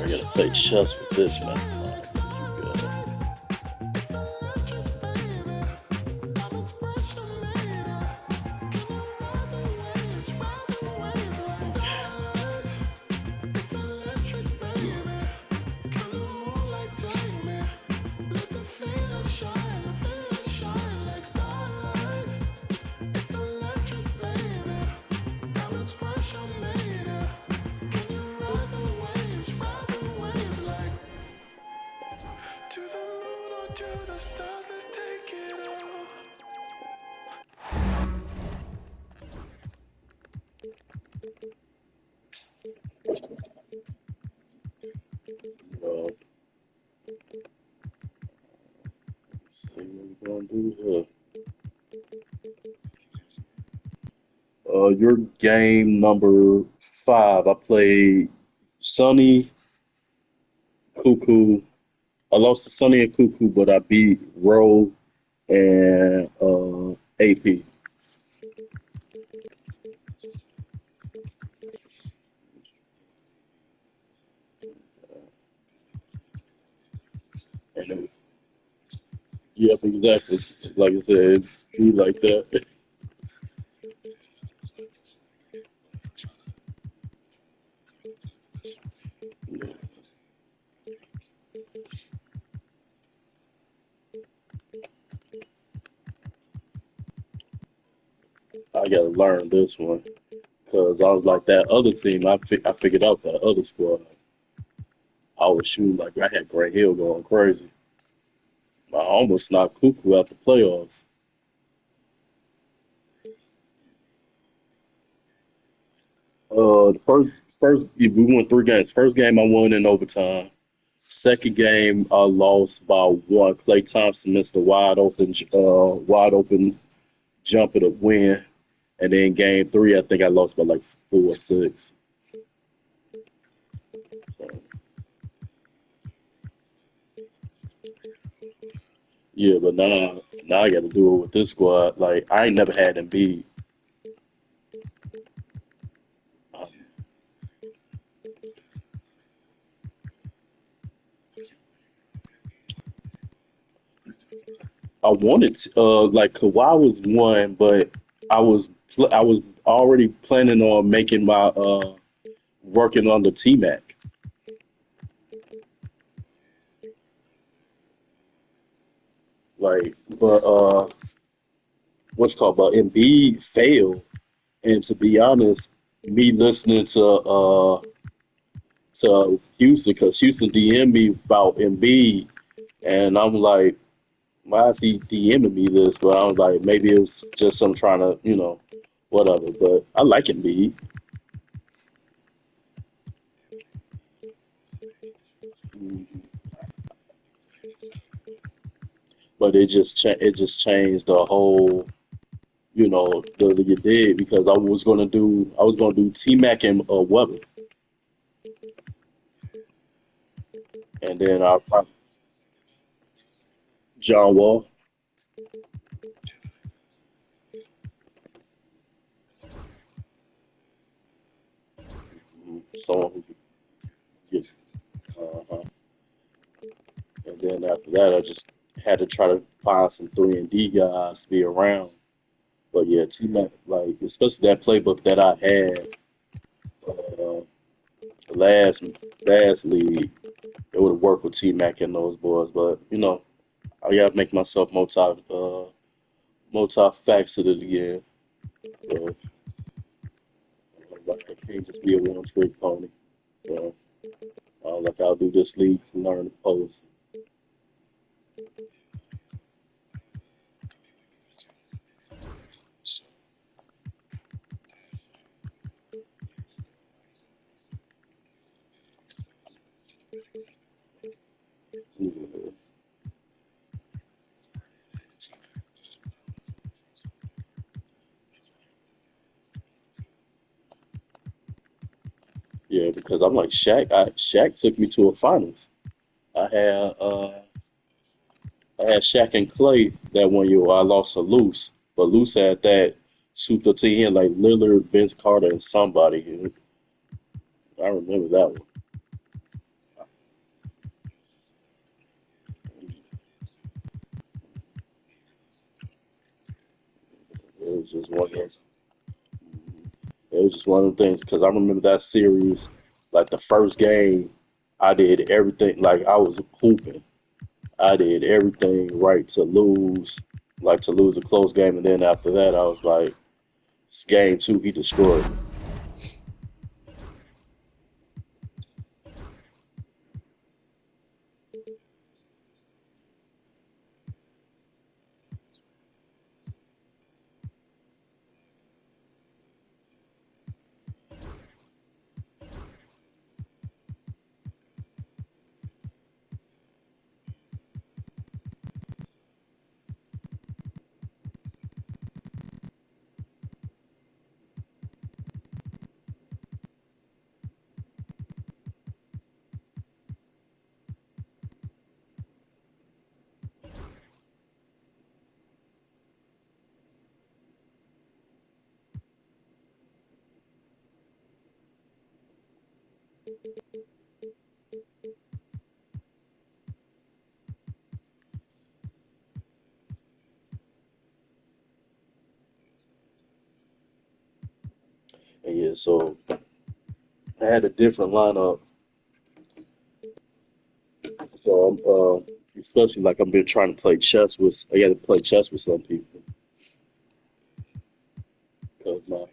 I gotta play chess with this man. Uh, see what we're gonna do here. Your game number 5. I played Sunny, Cuckoo. I lost to Sunny and Cuckoo, but I beat Roe and AP. And yep, exactly. Like I said, be like that. I gotta learn this one because I was like that other team. I figured out that other squad. I was shooting like I had Gray Hill going crazy. I almost knocked Cuckoo out the playoffs. The first we won 3 games. First game I won in overtime. Second game I lost by one. Clay Thompson missed a wide open jumper to win. And then game 3, I think I lost by like 4 or 6. So, yeah, but now I got to do it with this squad. Like I ain't never had them beat. Um, I wanted like Kawhi was one, but I was already planning on making my working on the T Mac. Like, but what's it called? But Embiid failed, and to be honest, me listening to Houston because Houston DM'd me about Embiid, and I'm like, why is he DMing me this? But I was like, maybe it was just some trying to, whatever. But I like Embiid, but it just changed the whole, the you did because I was gonna do T Mac and Weber, and then John Wall, someone who could get. Uh, and then after that, I just had to try to find some 3 and D guys to be around. But yeah, T Mac, like especially that playbook that I had uh, the last league, it would have worked with T Mac and those boys. But I gotta make myself multifaceted again. So, trick pony. So like I'll do this league to learn the post. Yeah, yeah, because I'm like Shaq. Shaq took me to a finals. I had uh I had Shaq and Clay that one year. I lost to Luce, but Luce had that souped up team like Lillard, Vince Carter, and somebody. And I remember that one. It was just one of those. It was just one of the things because I remember that series, like the first game, I did everything. Like I was hooping. I did everything right to lose, like to lose a close game, and then after that, I was like, it's game two, he destroyed me. And yeah, so I had a different lineup. So especially like I've been trying to play chess with. I got to play chess with some people because my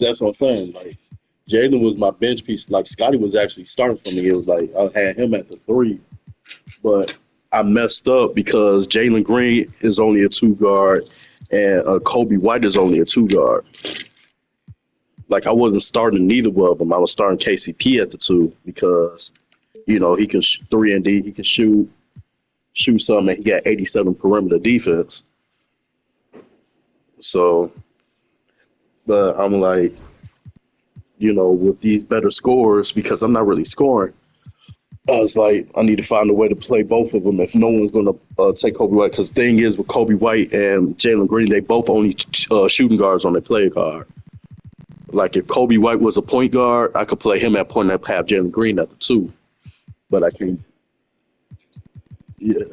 that's what I'm saying. Like Jalen was my bench piece. Like Scotty was actually starting for me. It was like I had him at the three, but I messed up because Jalen Green is only a two guard and Kobe White is only a two guard. Like I wasn't starting neither of them. I was starting KCP at the two because he can 3 and D. He can shoot some, and he got 87 perimeter defense. So, but I'm like, with these better scores because I'm not really scoring. I was like, I need to find a way to play both of them if no one's going to take Kobe White. Because the thing is, with Kobe White and Jalen Green, they both only shooting guards on their play card. Like if Kobe White was a point guard, I could play him at point and have Jalen Green at the two. But I can't. Yeah,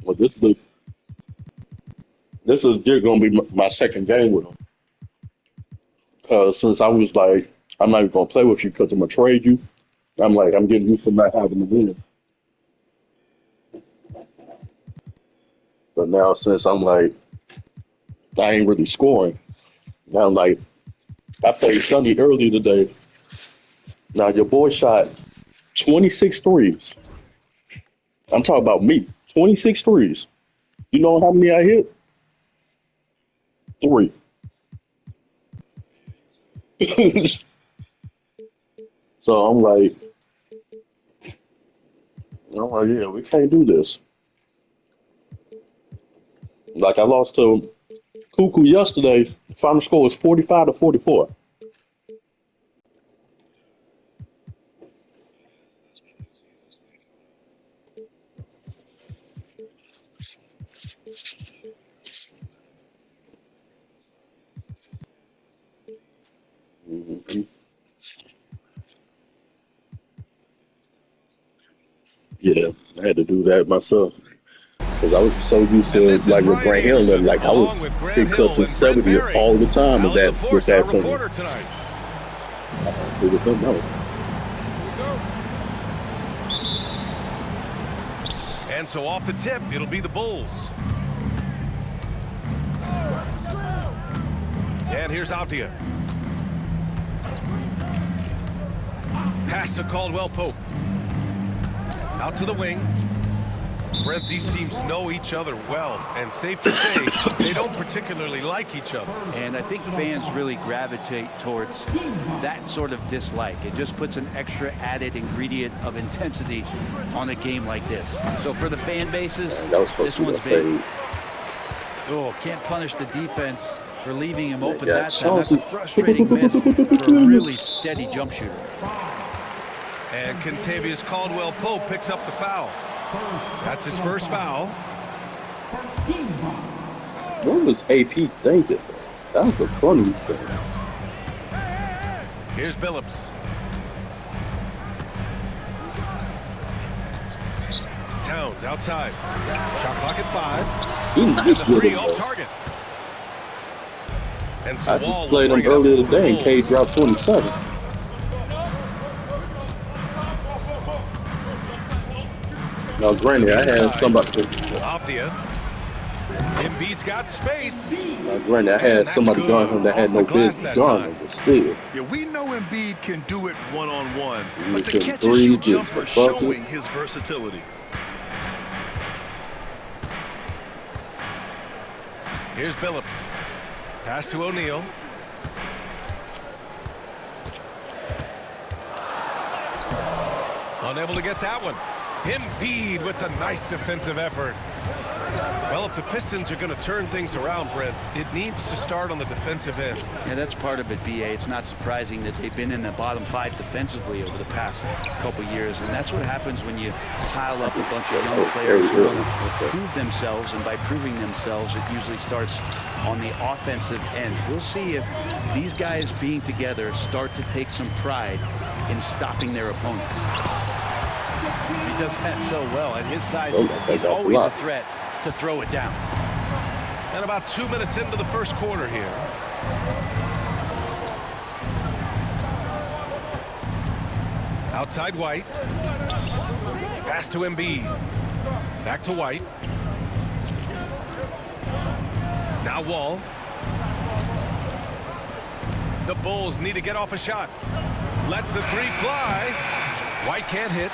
well, this is going to be my second game with him. Because since I was like, I'm not even going to play with you because I'm going to trade you. I'm like, I'm getting used to not having to win. But now since I'm like, I ain't really scoring. Now I'm like, I played Sunday earlier today. Now your boy shot 26 threes. I'm talking about me. 26 threes. You know how many I hit? Three. So I'm like, yeah, we can't do this. Like I lost to Cuckoo yesterday. Final score was 45-44. Mm-hmm. Yeah, I had to do that myself because I was so used And to this is like with Brian Grant Hill and Anderson, like I along was with Grant big Hill clutching and Brent 70 Barry. all the time with Allie that LaForce, our team. reporter tonight. So with them, no. And so off the tip, it'll be the Bulls. And here's Avdia. Pass to Caldwell Pope. Out to the wing. Brent, these teams know each other well, and safe to say, they don't particularly like each other. And I think fans really gravitate towards that sort of dislike. It just puts an extra added ingredient of intensity on a game like this. So for the fan bases, That was supposed this to be one's a big. fade. Oh, can't punish the defense for leaving him open got that time. That's a Chauncey. frustrating miss for a really steady jump shooter. And Kentavious Caldwell-Pope picks up the foul. That's his first foul. What was AP thinking? That was the funny thing. Here's Billups. Towns outside. Shot clock at 5. He And nice the with three it, off though. target. And so I just Wall will played him bring it up earlier for the today and K Bulls. dropped 27. Now, granted, I had somebody. Avdia. Embiid's got space. Now, granted, I had somebody guard him that had no business guarding him, but still. Yeah, we know Embiid can do it one-on-one, He but was the hitting catch-and-shoot threes, jumper getting the bucket. showing his versatility. Here's Billups. Pass to O'Neal. Unable to get that one. Embiid with the nice defensive effort. Well, if the Pistons are going to turn things around, Brent, it needs to start on the defensive end. Yeah, that's part of it, B.A. It's not surprising that they've been in the bottom 5 defensively over the past couple years, and that's what happens when you pile up a bunch of young players who want to prove themselves, and by proving themselves, it usually starts on the offensive end. We'll see if these guys being together start to take some pride in stopping their opponents. He does that so well. At his size, he's always a threat to throw it down. And about 2 minutes into the first quarter here. Outside White. Pass to Embiid. Back to White. Now Wall. The Bulls need to get off a shot. Lets the three fly. White can't hit.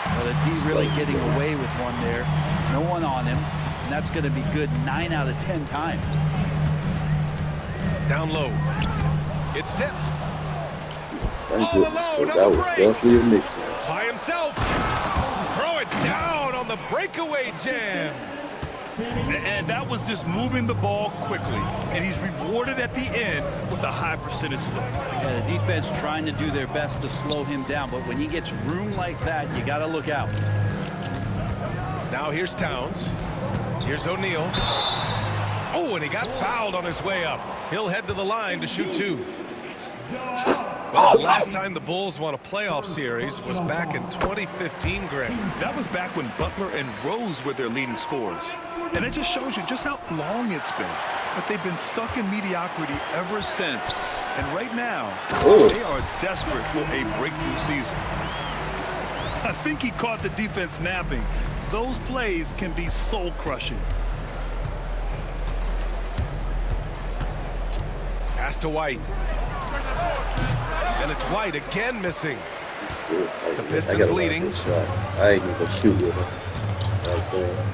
Well, the D really getting away with one there. No one on him. And that's going to be good 9 out of 10 times. Down low. It's tipped. Thank All goodness, alone 'cause on that the was break. definitely a mix match. By himself. Throw it down on the breakaway jam. And that was just moving the ball quickly, and he's rewarded at the end with a high percentage look. Yeah, the defense trying to do their best to slow him down, but when he gets room like that, you got to look out. Now here's Towns. Here's O'Neal. Oh, and he got fouled on his way up. He'll head to the line to shoot 2. Well, the last time the Bulls won a playoff series was back in 2015, Greg. That was back when Butler and Rose were their leading scorers. And it just shows you just how long it's been. But they've been stuck in mediocrity ever since. And right now, they are desperate for a breakthrough season. I think he caught the defense napping. Those plays can be soul-crushing. Pass to White. And it's White again missing. The Pistons leading. I ain't even shoot with him. Right there.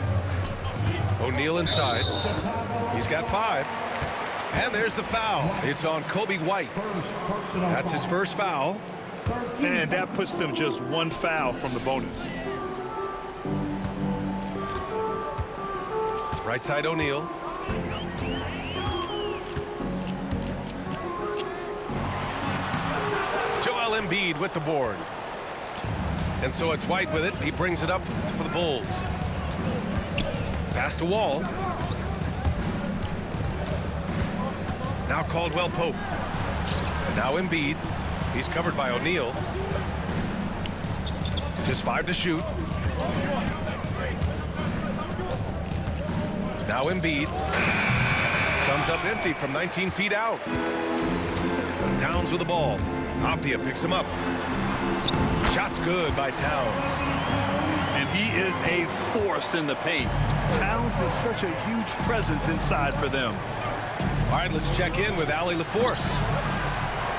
O'Neal inside. He's got 5. And there's the foul. It's on Kobe White. That's his first foul. And that puts them just 1 foul from the bonus. Right side O'Neal. Joel Embiid with the board. And so it's White with it. He brings it up for the Bulls. Pass to Wall. Now Caldwell Pope. And now Embiid. He's covered by O'Neal. Just 5 to shoot. Now Embiid comes up empty from 19 feet out. Towns with the ball. Avdia picks him up. Shot's good by Towns. And he is a force in the paint. Towns is such a huge presence inside for them. All right, let's check in with Allie LaForce.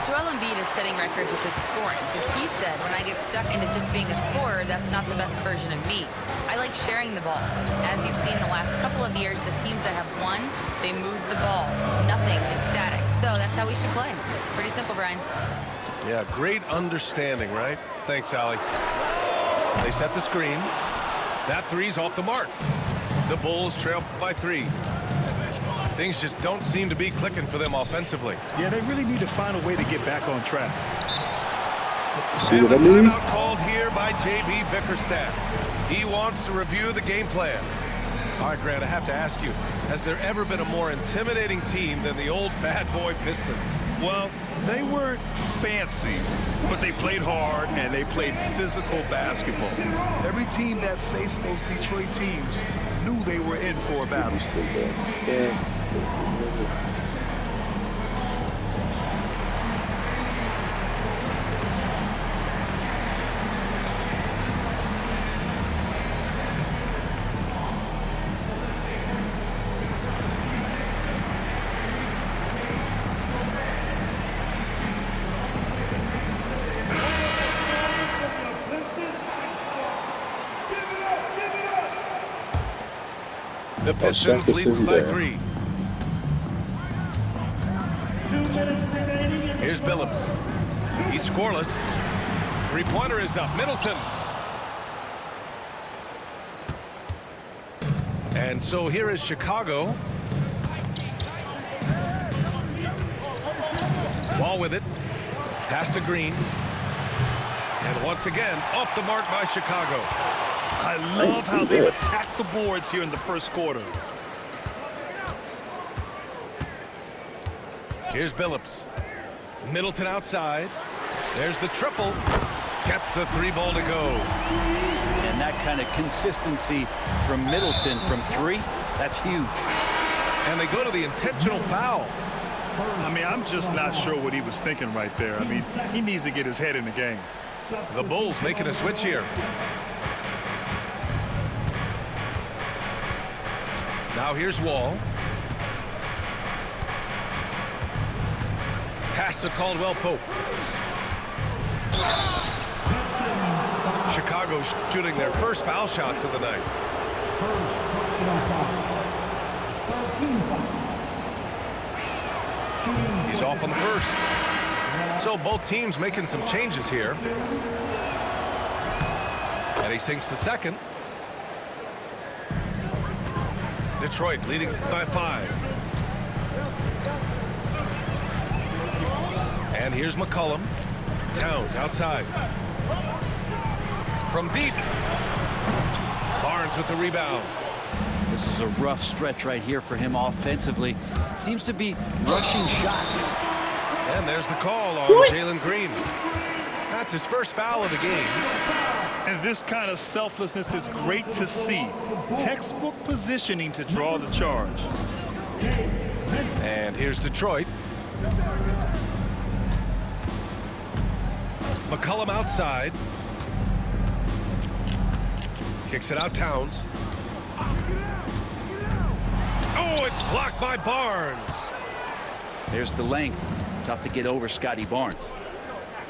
Joel Embiid is setting records with his scoring, but he said, when I get stuck into just being a scorer, that's not the best version of me. I like sharing the ball. As you've seen the last couple of years, the teams that have won, they move the ball. Nothing is static. So that's how we should play. Pretty simple, Brian. Yeah, great understanding, right? Thanks, Allie. They set the screen. That three's off the mark. The Bulls trail by 3. Things just don't seem to be clicking for them offensively. Yeah, they really need to find a way to get back on track. See And what the I mean? timeout called here by J.B. Bickerstaff. He wants to review the game plan. All right, Grant, I have to ask you, has there ever been a more intimidating team than the old bad boy Pistons? Well, they weren't fancy, but they played hard and they played physical basketball. Every team that faced those Detroit teams knew they were in for a battle. The Pistons lead by 3. Here's Billups. He's scoreless. Three-pointer is up. Middleton. And so here is Chicago. Ball with it. Pass to Green. And once again, off the mark by Chicago. I love how they've attacked the boards here in the first quarter. Here's Billups. Middleton outside. There's the triple. Gets the 3 ball to go. And that kind of consistency from Middleton from 3, that's huge. And they go to the intentional foul. I mean, I'm just not sure what he was thinking right there. I mean, he needs to get his head in the game. The Bulls making a switch here. Now here's Wall. Pass to Caldwell Pope. Chicago shooting their first foul shots of the night. He's off on the first. So both teams making some changes here. And he sinks the second. Detroit leading by 5. And here's McCollum. Towns outside. From deep. Barnes with the rebound. This is a rough stretch right here for him offensively. Seems to be rushing shots. And there's the call on Jalen Green. That's his first foul of the game. And this kind of selflessness is great to see. Textbook positioning to draw the charge. And here's Detroit. McCollum outside. Kicks it out, Towns. Oh, it's blocked by Barnes. There's the length. Tough to get over Scotty Barnes.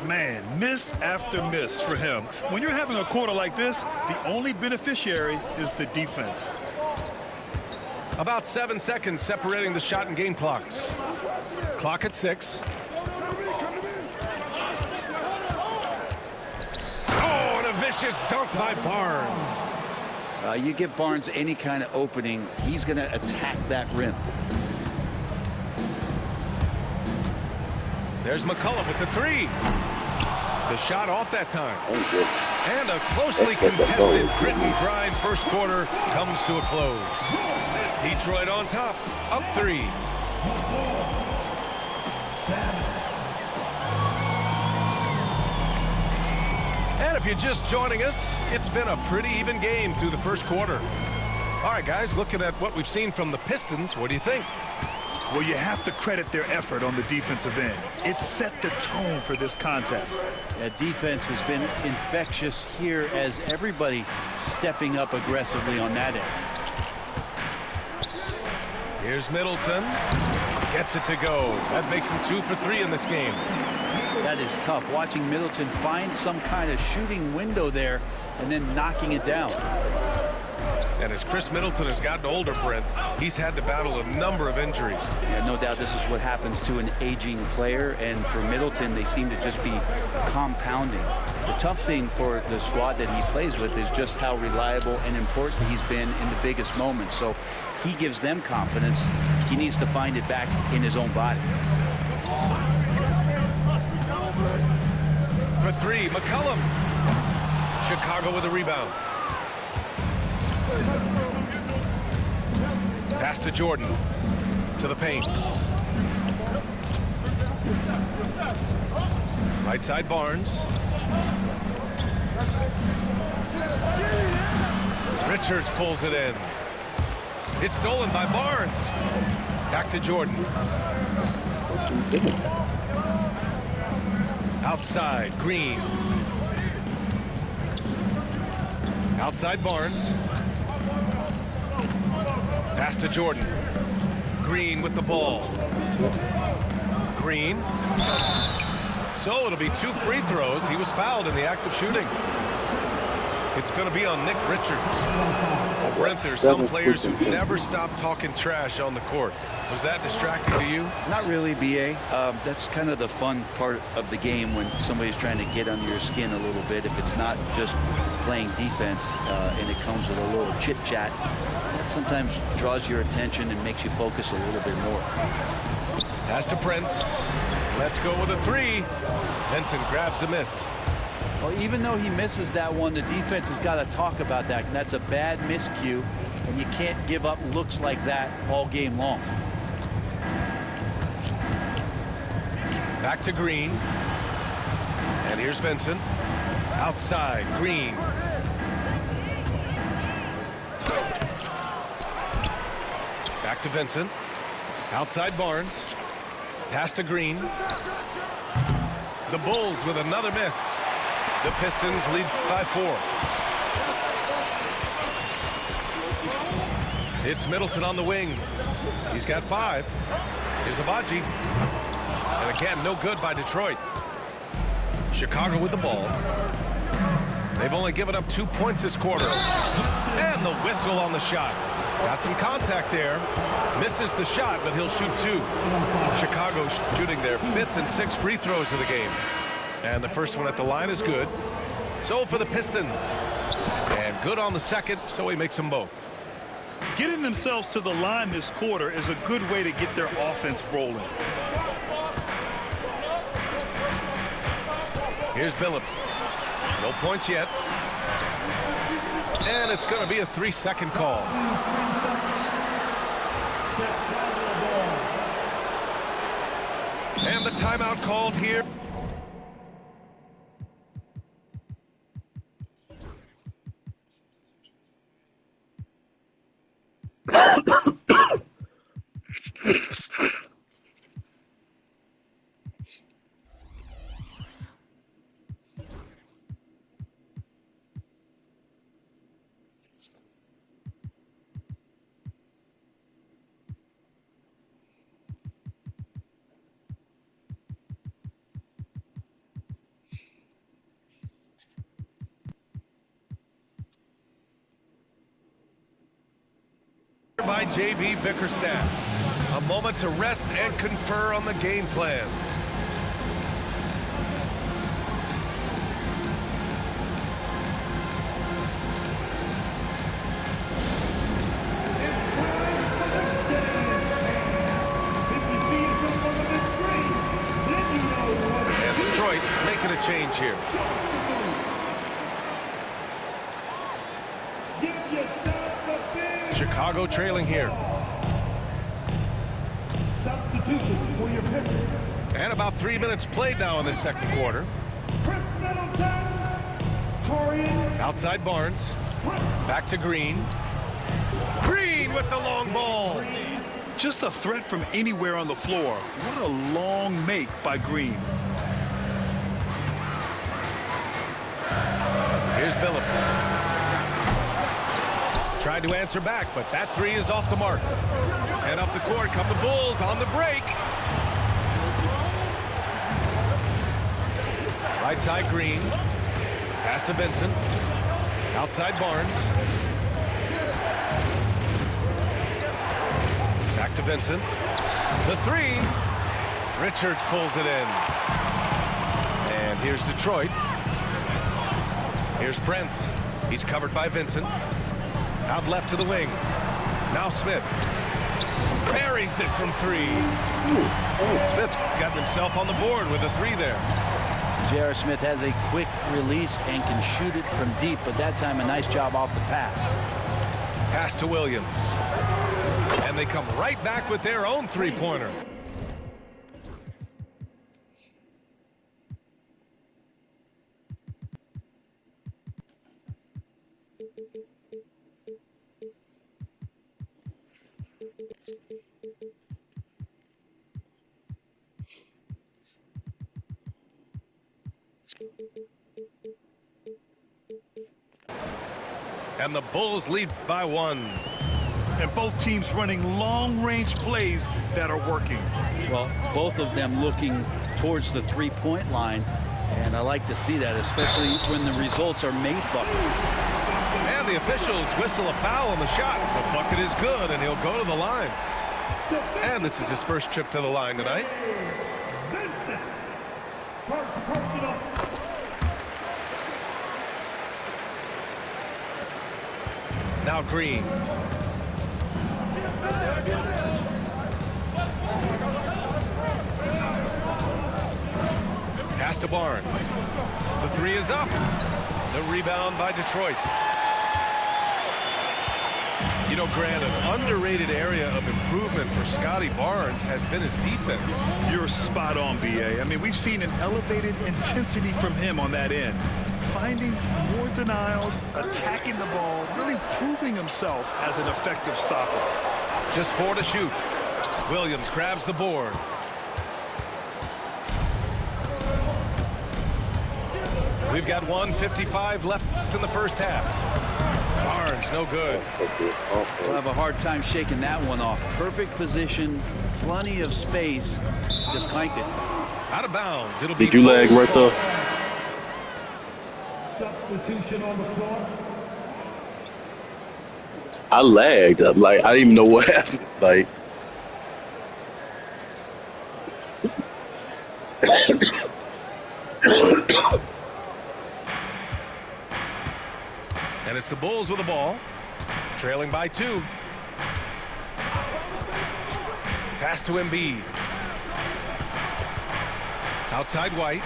Man, miss after miss for him. When you're having a quarter like this, the only beneficiary is the defense. About 7 seconds separating the shot and game clocks. Clock at 6. Oh, and a vicious dunk by Barnes. You give Barnes any kind of opening, he's going to attack that rim. There's McCollum with the 3. The shot off that time. And a closely contested grit and grind first quarter comes to a close. Detroit on top, up 3. And if you're just joining us, it's been a pretty even game through the first quarter. All right, guys, looking at what we've seen from the Pistons, what do you think? Well, you have to credit their effort on the defensive end. It set the tone for this contest. That defense has been infectious here as everybody stepping up aggressively on that end. Here's Middleton. Gets it to go. That makes him 2 for 3 in this game. That is tough. Watching Middleton find some kind of shooting window there and then knocking it down. And as Chris Middleton has gotten older, Brent, he's had to battle a number of injuries. Yeah, no doubt this is what happens to an aging player, and for Middleton, they seem to just be compounding. The tough thing for the squad that he plays with is just how reliable and important he's been in the biggest moments. So he gives them confidence. He needs to find it back in his own body. For 3, McCollum. Chicago with a rebound. Pass to Jordan. To the paint. Right side Barnes. Richards pulls it in. It's stolen by Barnes. Back to Jordan. Outside, Green. Outside Barnes. Pass to Jordan. Green with the ball. Green. So it'll be 2 free throws. He was fouled in the act of shooting. It's going to be on Nick Richards. Well, Brent, there's some players who never stop talking trash on the court. Was that distracting to you? Not really, B.A. That's kind of the fun part of the game when somebody's trying to get under your skin a little bit. If it's not just playing defense and it comes with a little chit-chat, that sometimes draws your attention and makes you focus a little bit more. Pass to Prince. Let's go with a 3. Benson grabs a miss. Well, even though he misses that one, the defense has got to talk about that. And that's a bad miscue, and you can't give up looks like that all game long. Back to Green. And here's Vincent. Outside, Green. Back to Vincent. Outside Barnes. Pass to Green. The Bulls with another miss. The Pistons lead by 4. It's Middleton on the wing. He's got 5. Here's Abaji. And again, no good by Detroit. Chicago with the ball. They've only given up 2 points this quarter. And the whistle on the shot. Got some contact there. Misses the shot, but he'll shoot 2. Chicago shooting their 5th and 6th free throws of the game. And the first one at the line is good. So for the Pistons. And good on the second, so he makes them both. Getting themselves to the line this quarter is a good way to get their offense rolling. Here's Billups. No points yet. And it's going to be a 3-second call. And the timeout called here. By J.B. Bickerstaff. A moment to rest and confer on the game plan. And Detroit making a change here. Chicago trailing here. Substitution for your Pistons. And about 3 minutes played now in the second quarter. Chris Middleton Torian Outside Barnes. Back to Green. Green with the long ball. Just a threat from anywhere on the floor. What a long make by Green. Here's Billups. Tried to answer back, but that three is off the mark. And up the court come the Bulls on the break. Right side Green. Pass to Vincent. Outside Barnes. Back to Vincent. The three. Richards pulls it in. And here's Detroit. Here's Prince. He's covered by Vincent. Out left to the wing. Now Smith. Buries it from three. Smith got himself on the board with a three there. J.R. Smith has a quick release and can shoot it from deep, but that time a nice job off the pass. Pass to Williams. And they come right back with their own three-pointer. And the Bulls lead by one. And both teams running long-range plays that are working. Well, both of them looking towards the three-point line, and I like to see that, especially when the results are made buckets. And the officials whistle a foul on the shot. The bucket is good, and he'll go to the line. And this is his first trip to the line tonight. Vincent. First personal. Now Green. Pass to Barnes. The three is up. The rebound by Detroit. You know, Grant, an underrated area of improvement for Scotty Barnes has been his defense. You're spot on, B.A. I mean, we've seen an elevated intensity from him on that end. Finding more denials, attacking the ball, really proving himself as an effective stopper. Just 4 to shoot. Williams grabs the board. We've got 1:55 left in the first half. Barnes, no good. We'll have a hard time shaking that one off. Perfect position, plenty of space, just clanked it. Out of bounds. It'll be Did you lag right there? Substitution on the floor. I lagged. I didn't even know what happened. Like, And it's the Bulls with the ball, trailing by 2. Pass to Embiid. Outside White.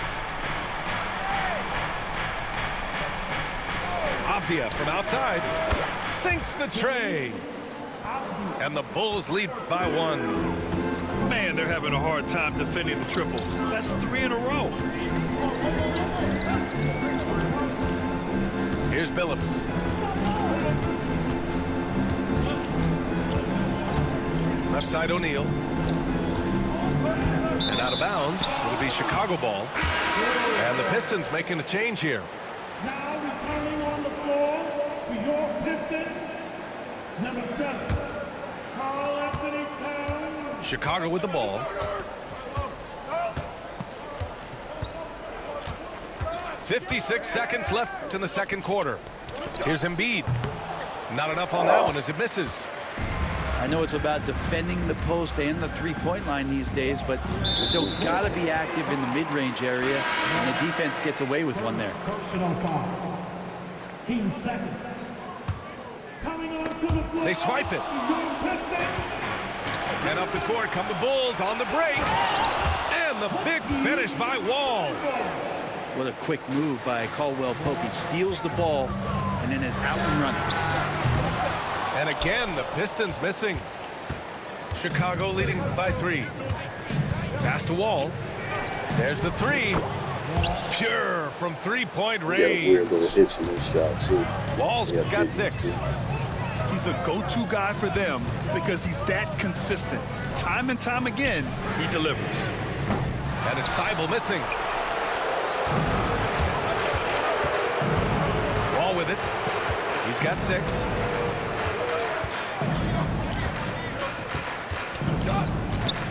Avdia from outside sinks the tray. And the Bulls lead by 1. Man, they're having a hard time defending the triple. That's 3 in a row. Here's Billups. Left side O'Neal. And out of bounds. It'll be Chicago ball. And the Pistons making a change here. Now returning on the floor for your Pistons, number 7, Karl Anthony Towns. Chicago with the ball. .56 seconds left in the second quarter. Here's Embiid. Not enough on that one as it misses. I know it's about defending the post and the three-point line these days, but still got to be active in the mid-range area, and the defense gets away with one there. Personal foul. Team second. Coming onto the floor. They swipe it. Your Pistons. And up the court come the Bulls on the break. And the big finish by Wall. What a quick move by Caldwell Pope. He steals the ball and then is out and running. And again, the Pistons missing. Chicago leading by 3. Pass to Wall. There's the 3. Pure from three-point He got a weird range. little hitch in his shot, too. Wall's Yeah, got big 6. too. He's a go-to guy for them because he's that consistent. Time and time again, he delivers. And it's Thibault missing. Wall with it. He's got 6.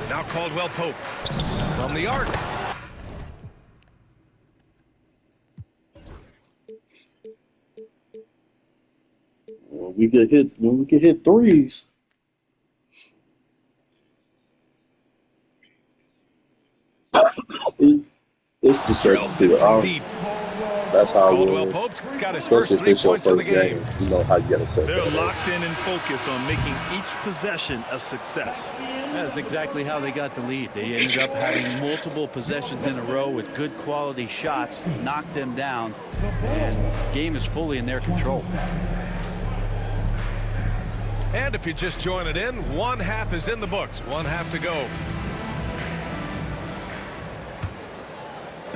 Now Caldwell Pope from the arc. When we can hit threes. It's the Drills second it from field. deep. That's how Caldwell it was. Pope's got his first Especially 3 if it's your points of the first game. game. You know how you gotta set They're that up. locked in and focused on making each possession a success. That's exactly how they got the lead. They ended up having multiple possessions in a row with good quality shots, knocked them down, and the game is fully in their control. And if you're just joining in, 1 half is in the books. 1 half to go.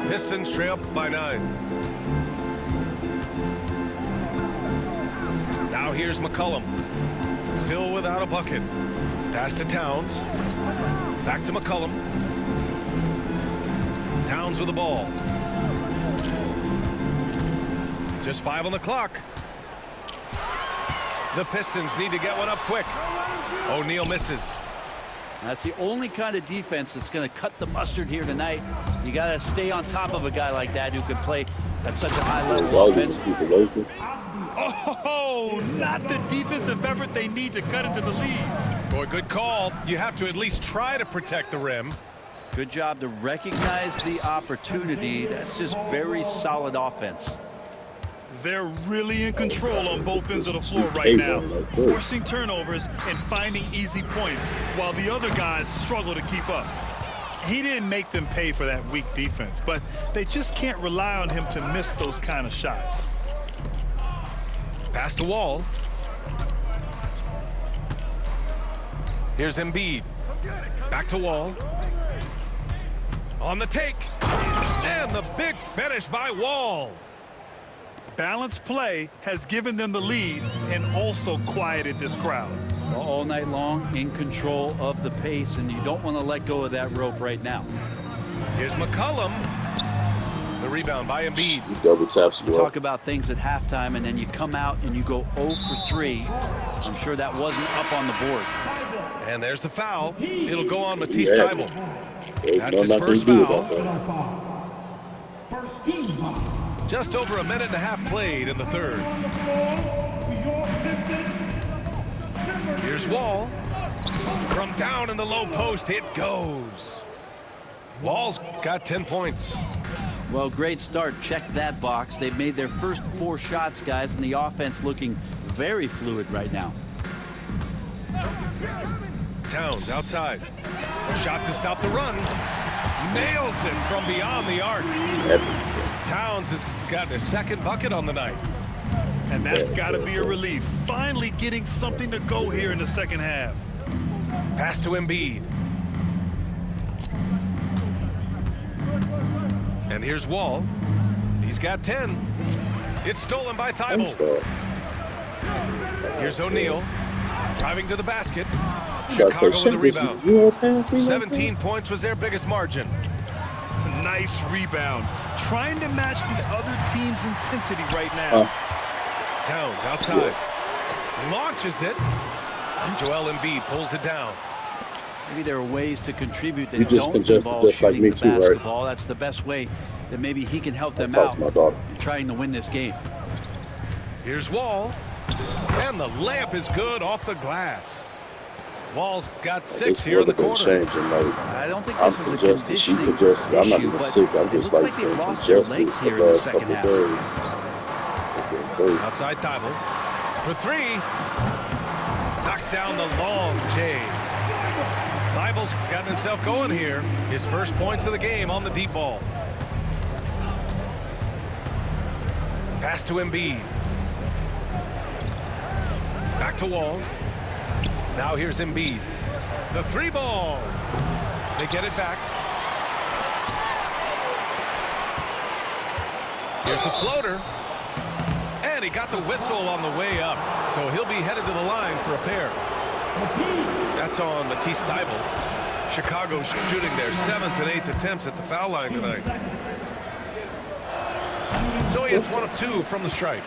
Pistons trail up by 9. Now here's McCollum. Still without a bucket. Pass to Towns. Back to McCollum. Towns with the ball. Just 5 on the clock. The Pistons need to get one up quick. O'Neal misses. That's the only kind of defense that's going to cut the mustard here tonight. You got to stay on top of a guy like that who can play at such a high level Well, offense. keep it open. Oh, not the defensive effort they need to cut into the lead. Boy, good call. You have to at least try to protect the rim. Good job to recognize the opportunity. That's just very solid offense. They're really in control on both ends of the floor right now, forcing turnovers and finding easy points while the other guys struggle to keep up. He didn't make them pay for that weak defense, but they just can't rely on him to miss those kind of shots. Pass to Wall. Here's Embiid. Back to Wall. On the take. And the big finish by Wall. Balanced play has given them the lead and also quieted this crowd. All night long, in control of the pace, and you don't want to let go of that rope right now. Here's McCollum. The rebound by Embiid. You double tap You score. talk about things at halftime, and then you come out and you go 0 for 3. I'm sure that wasn't up on the board. And there's the foul. It'll go on Matisse Yeah. Thybulle. There's That's his nothing first to do foul. about that. First team foul. Just over a minute and a half played in the third. Here's Wall. From down in the low post, it goes. Wall's got 10 points. Well, great start. Check that box. They've made their first 4 shots, guys, and the offense looking very fluid right now. Towns outside. Shot to stop the run. Nails it from beyond the arc. Towns has got his second bucket on the night. And that's got to be a relief. Finally getting something to go here in the second half. Pass to Embiid. And here's Wall. He's got 10. It's stolen by Thybulle. Here's O'Neal. Driving to the basket. Chicago with the rebound. 17 points was their biggest margin. Nice rebound. Trying to match the other team's intensity right now. Towns outside. Launches it. And Joel Embiid pulls it down. Maybe there are ways to contribute that You just don't congested involve just like shooting me the too, right? basketball. That's the best way that maybe he can help them out My daughter. in trying to win this game. Here's Wall. And the layup is good off the glass. Wall's got 6 here in the quarter. Changing, like, I don't think I'm this is a congested. She conditioning congested. I'm not issue, even but sick. I'm it just looks like like they've lost congested their legs for here the in the last second couple half. days. Outside Thybulle. For 3. Knocks down the long J. Thybulle's gotten himself going here. His first points of the game on the deep ball. Pass to Embiid. Back to Wall. Now here's Embiid. The 3 ball. They get it back. Here's the floater. And he got the whistle on the way up. So he'll be headed to the line for a pair. That's on Matisse Thybulle. Chicago shooting their 7th and 8th attempts at the foul line tonight. So he hits 1 of 2 from the stripe.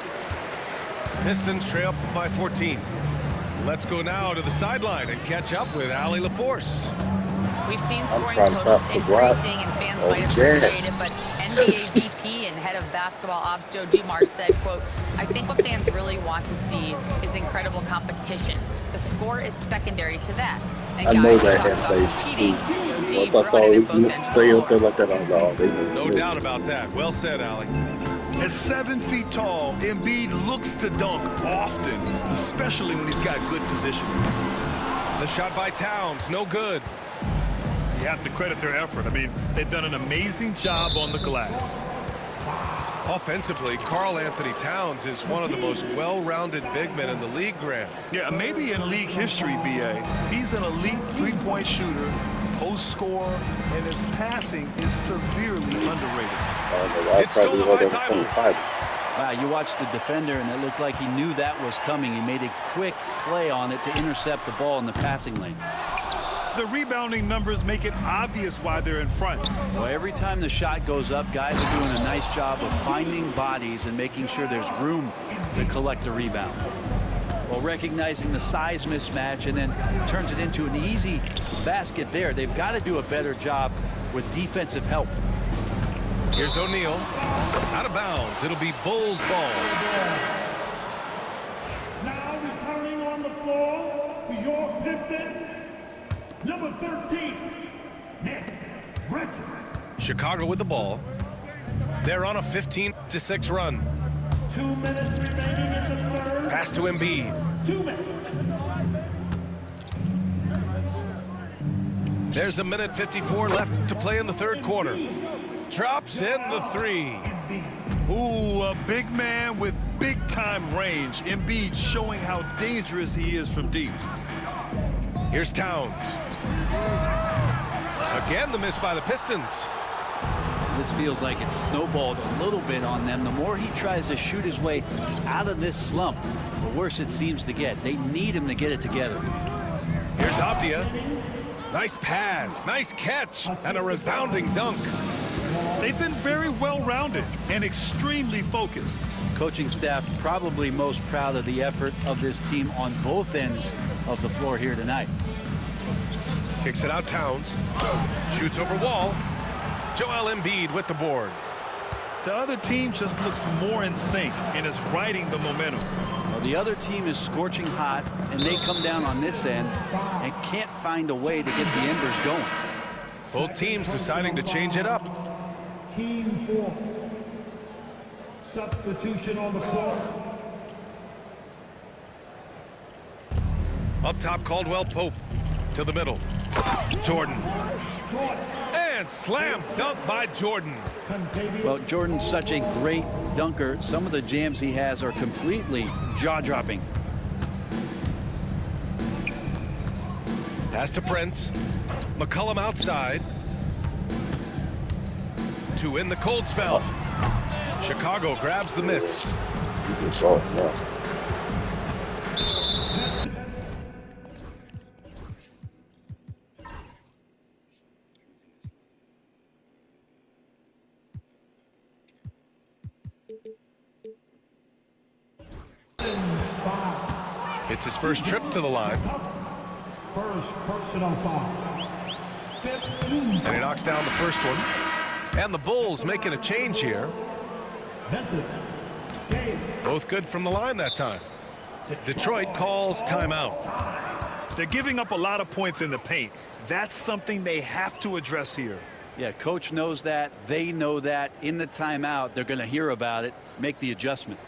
Pistons trail up by 14. Let's go now to the sideline and catch up with Allie LaForce. We've seen I'm scoring trying to totals stop the block. increasing, and fans Oh, might yeah. appreciate it, but NBA VP and head of basketball ops Joe Dumars said, quote, "I think what fans really want to see is incredible competition. The score is secondary to that. And I know guys that talk half about play. competing. Joe D Once I brought saw it at him both ends of the stay up there floor. like that, I was like, oh, they No doubt about that. Well said, Allie. At 7 feet tall, Embiid looks to dunk often, especially when he's got good position. The shot by Towns, no good. You have to credit their effort. I mean, they've done an amazing job on the glass. Offensively, Karl Anthony Towns is one of the most well-rounded big men in the league, Grant. Yeah, maybe in league history, BA. He's an elite three-point shooter, post scorer, and his passing is severely underrated. It's stolen by Thybulle. Wow, you watched the defender, and it looked like he knew that was coming. He made a quick play on it to intercept the ball in the passing lane. The rebounding numbers make it obvious why they're in front. Well, every time the shot goes up, guys are doing a nice job of finding bodies and making sure there's room to collect the rebound. Well, recognizing the size mismatch and then turns it into an easy basket there. They've got to do a better job with defensive help. Here's O'Neal. Out of bounds. It'll be Bulls ball. Now returning on the floor for your Pistons, number 13, Nick Richards. Chicago with the ball. They're on a 15-6 run. 2 minutes remaining in the third. Pass to Embiid. 2 minutes. There's a minute 54 left to play in the third quarter. Drops in the 3. Ooh, a big man with big-time range. Embiid showing how dangerous he is from deep. Here's Towns. Again, the miss by the Pistons. This feels like it's snowballed a little bit on them. The more he tries to shoot his way out of this slump, the worse it seems to get. They need him to get it together. Here's Abdia. Nice pass, nice catch, and a resounding dunk. They've been very well-rounded and extremely focused. Coaching staff probably most proud of the effort of this team on both ends of the floor here tonight. Kicks it out Towns. Shoots over wall. Joel Embiid with the board. The other team just looks more in sync and is riding the momentum. Well, the other team is scorching hot, and they come down on this end and can't find a way to get the embers going. Both teams deciding to change it up. Team 4. Substitution on the floor. Up top, Caldwell Pope to the middle. Jordan. And slam dunk by Jordan. Well, Jordan's such a great dunker. Some of the jams he has are completely jaw-dropping. Pass to Prince. McCollum outside. To in the cold spell. Chicago grabs the miss. It's his first trip to the line. First personal foul. And he knocks down the first one. And the Bulls making a change here. Vincent. Dave. Both good from the line that time. Detroit calls timeout. They're giving up a lot of points in the paint. That's something they have to address here. Yeah, coach knows that. They know that. In the timeout, they're going to hear about it, make the adjustment.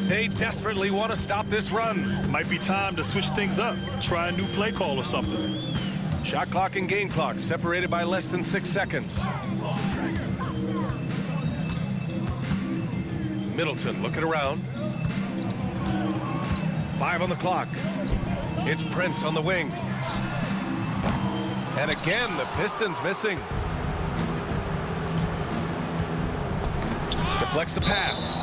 They desperately want to stop this run. Might be time to switch things up. Try a new play call or something. Shot clock and game clock separated by less than 6 seconds. Middleton looking around. 5 on the clock. It's Prince on the wing. And again, the Pistons missing. Deflects the pass.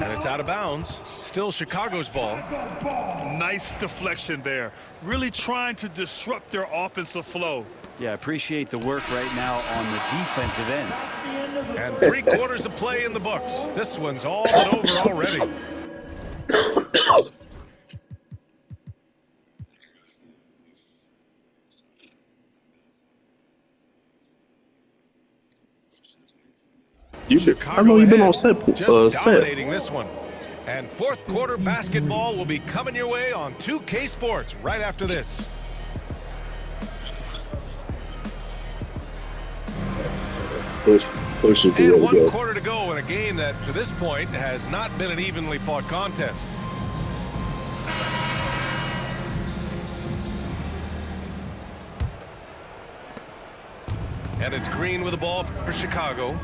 And it's out of bounds. Still Chicago's ball. Nice deflection there. Really trying to disrupt their offensive flow. Yeah, appreciate the work right now on the defensive end. And 3/4 of play in the books. This one's all but over already. I know you've been on set. Just dominating this one. And fourth quarter basketball will be coming your way on 2K Sports right after this. Push it And through. 1 quarter to go in a game that, to this point, has not been an evenly fought contest. And it's Green with the ball for Chicago.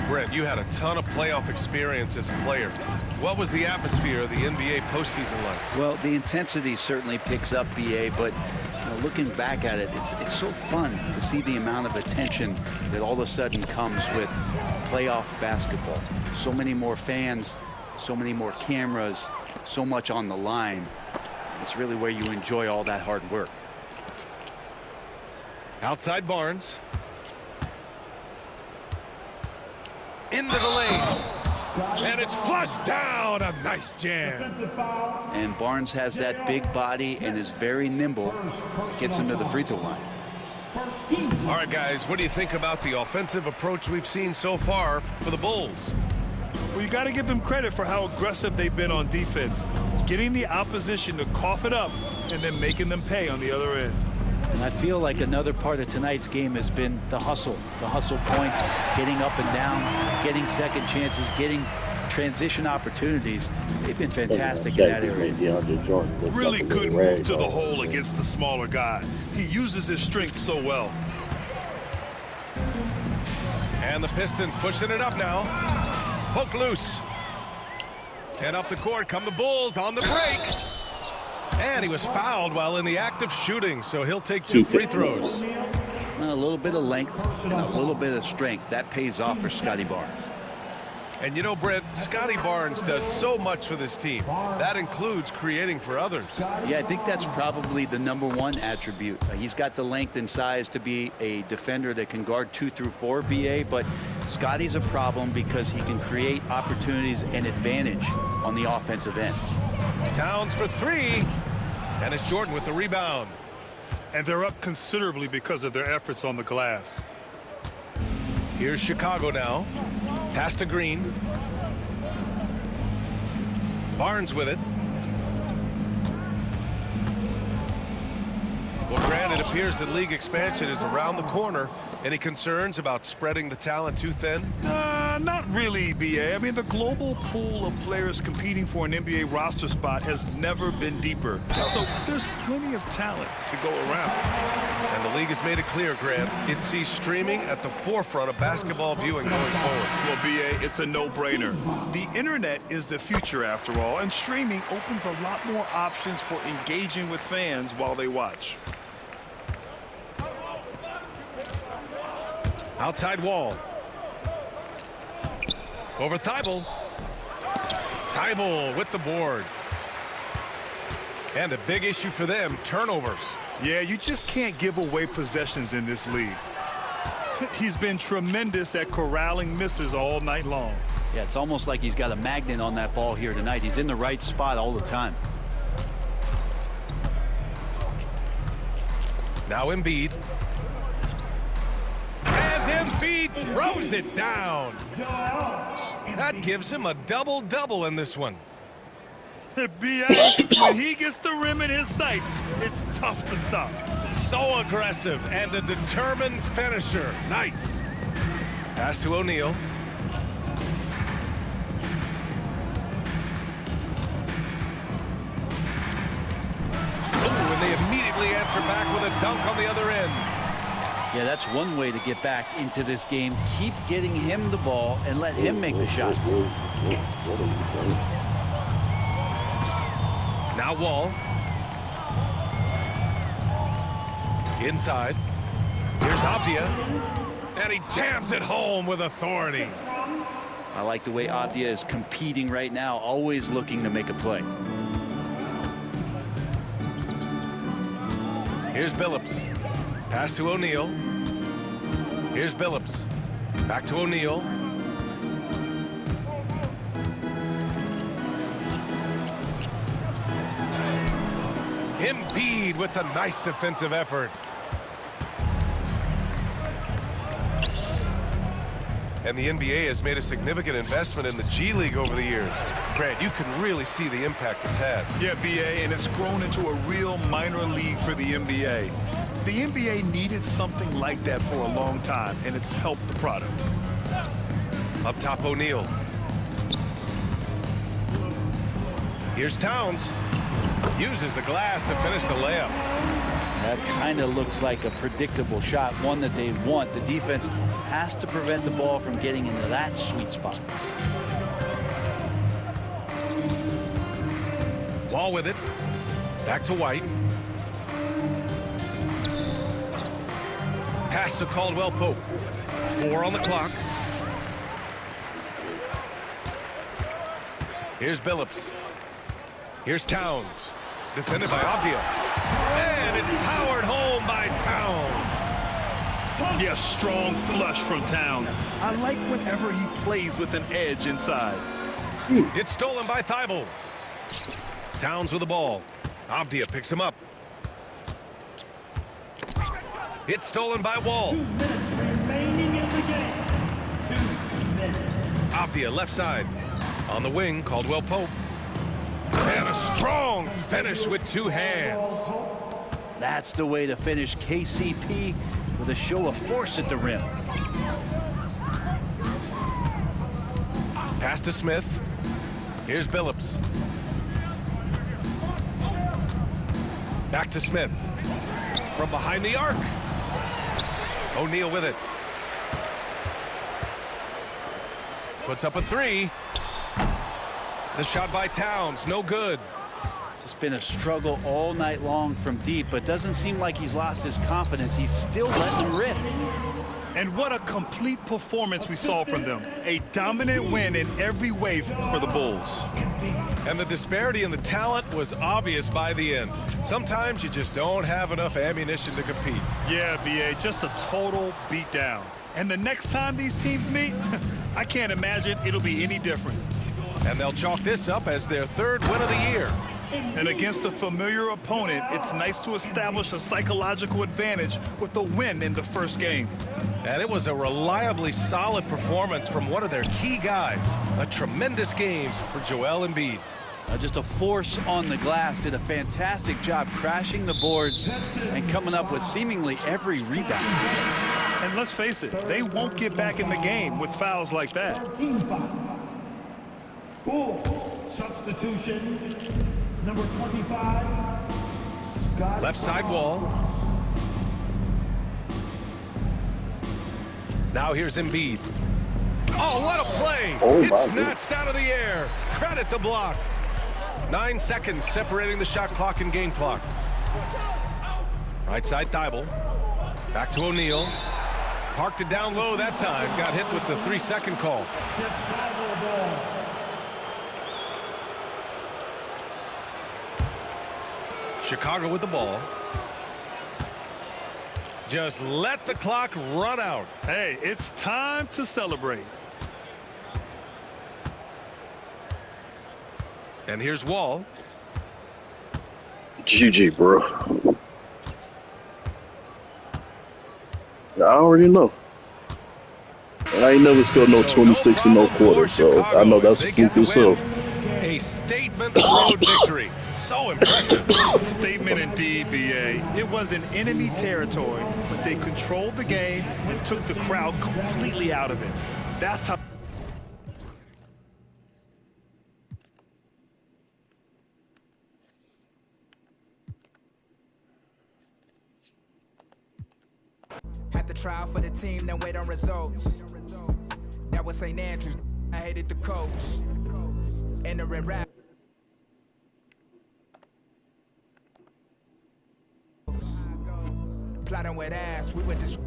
Brent, you had a ton of playoff experience as a player. What was the atmosphere of the NBA postseason like? Well, the intensity certainly picks up, BA, but looking back at it, it's so fun to see the amount of attention that all of a sudden comes with playoff basketball. So many more fans, so many more cameras, so much on the line. It's really where you enjoy all that hard work. Outside Barnes. Into the lane. And it's flushed down. A nice jam. And Barnes has that big body and is very nimble. Gets him to the free throw line. All right, guys, what do you think about the offensive approach we've seen so far for the Bulls? Well, you got to give them credit for how aggressive they've been on defense. Getting the opposition to cough it up and then making them pay on the other end. And I feel like another part of tonight's game has been the hustle points, getting up and down, getting second chances, getting transition opportunities. They've been fantastic in that area. Really good move to the hole against the smaller guy. He uses his strength so well. And the Pistons pushing it up now. Poke loose. And up the court come the Bulls on the break. And he was fouled while in the act of shooting, so he'll take 2 free throws. A little bit of length and a little bit of strength. That pays off for Scotty Barnes. And you know, Brent, Scotty Barnes does so much for this team. That includes creating for others. Yeah, I think that's probably the #1 attribute. He's got the length and size to be a defender that can guard 2 through 4, BA, but Scotty's a problem because he can create opportunities and advantage on the offensive end. Towns for 3, and it's Jordan with the rebound. And they're up considerably because of their efforts on the glass. Here's Chicago now. Pass to Green. Barnes with it. Well, Grant, it appears that league expansion is around the corner. Any concerns about spreading the talent too thin? Not really, BA. I mean, the global pool of players competing for an NBA roster spot has never been deeper. So there's plenty of talent to go around. And the league has made it clear, Grant, it sees streaming at the forefront of basketball viewing going forward. Well, BA, it's a no-brainer. The internet is the future, after all, and streaming opens a lot more options for engaging with fans while they watch. Outside Wall. Over Thibault. Thibault with the board. And a big issue for them, turnovers. Yeah, you just can't give away possessions in this league. He's been tremendous at corralling misses all night long. Yeah, it's almost like he's got a magnet on that ball here tonight. He's in the right spot all the time. Now Embiid. And Embiid throws it down. That gives him a double-double in this one. BA, when he gets the rim in his sights, it's tough to stop. so aggressive and a determined finisher. Nice. Pass to O'Neal. And they immediately answer back with a dunk on the other end. Yeah, that's one way to get back into this game. Keep getting him the ball and let him make the shots. Now Wall. Inside. Here's Avdia. And he jams it home with authority. I like the way Avdia is competing right now, always looking to make a play. Here's Billups. Pass to O'Neal. Here's Billups. Back to O'Neal. Embiid with the nice defensive effort. And the NBA has made a significant investment in the G League over the years. Grant, you can really see the impact it's had. Yeah, BA, and it's grown into a real minor league for the NBA. The NBA needed something like that for a long time, and it's helped the product. Up top, O'Neal. Here's Towns. Uses the glass to finish the layup. That kind of looks like a predictable shot, one that they want. The defense has to prevent the ball from getting into that sweet spot. Wall with it. Back to White. Pass to Caldwell Pope. 4 on the clock. Here's Billups. Here's Towns. Defended by Avdia. And it's powered home by Towns. Yeah, strong flush from Towns. I like whenever he plays with an edge inside. It's stolen by Thibault. Towns with the ball. Avdia picks him up. It's stolen by Wall. 2 minutes remaining in the game. 2 minutes. Avdia left side. On the wing, Caldwell Pope. And a strong finish with 2 hands. That's the way to finish. KCP with a show of force at the rim. Pass to Smith. Here's Billups. Back to Smith. From behind the arc. O'Neal with it. Puts up a 3. The shot by Towns, no good. Just been a struggle all night long from deep, but doesn't seem like he's lost his confidence. He's still letting them rip. And what a complete performance we saw from them. A dominant win in every way for the Bulls. And the disparity in the talent was obvious by the end. Sometimes you just don't have enough ammunition to compete. Yeah, BA, just a total beatdown. And the next time these teams meet, I can't imagine it'll be any different. And they'll chalk this up as their 3rd win of the year. And against a familiar opponent, it's nice to establish a psychological advantage with a win in the first game. And it was a reliably solid performance from one of their key guys. A tremendous game for Joel Embiid. Just a force on the glass, did a fantastic job crashing the boards and coming up with seemingly every rebound. And let's face it, they won't get back in the game with fouls like that. Bulls substitution. Number 25, Scott. Left side Wall. Now here's Embiid. Oh, what a play! It's snatched out of the air. Credit the block. 9 seconds separating the shot clock and game clock. Right side Thibault. Back to O'Neal. Parked it down low that time. Got hit with the 3-second call. Chicago with the ball. Just let the clock run out. Hey, it's time to celebrate. And here's Wall. GG, bro. I already know. I ain't never scored no 26 in no quarter, so I know that's a fluke yourself. A statement road victory. So impressive. Statement statement indeed, BA. It was an enemy territory, but they controlled the game and took the crowd completely out of it. That's how. Had to try for the team, then wait on results. That was St. Andrews. I hated the coach. Entering rap. Plotting with ass, we were just.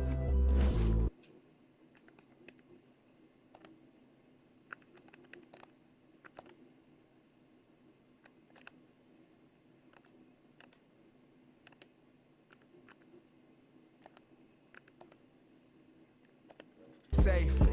Safe.